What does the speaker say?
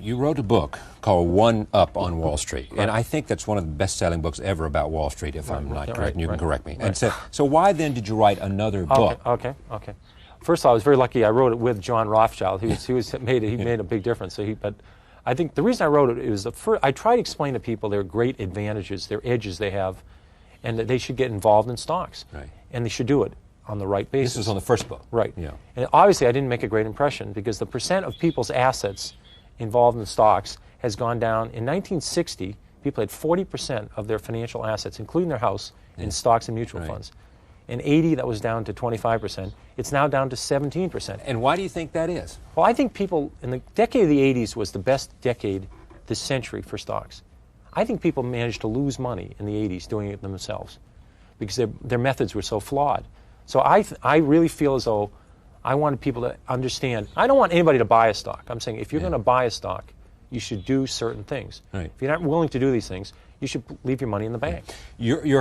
You wrote a book called One Up on Wall Street, and I think that's one of the best-selling books ever about Wall Street, if I'm not correct, and you can correct me. And so why then did you write another book? Okay. First of all, I was very lucky. I wrote it with John Rothschild. He made a big difference. But I think the reason I wrote it is I try to explain to people their great advantages, their edges they have, and that they should get involved in stocks, and they should do it on the right basis. This was on the first book, right? Yeah. And obviously, I didn't make a great impression because the percent of people's assets involved in stocks has gone down. In 1960, people had 40% of their financial assets, including their house, in stocks and mutual funds. In 80, that was down to 25%. It's now down to 17%. And why do you think that is? Well, I think people, in the decade of the 80s was the best decade this century for stocks. I think people managed to lose money in the 80s doing it themselves because their methods were so flawed. So I really feel as though I wanted people to understand. I don't want anybody to buy a stock. I'm saying if you're going to buy a stock, you should do certain things. If you're not willing to do these things, you should leave your money in the bank. Your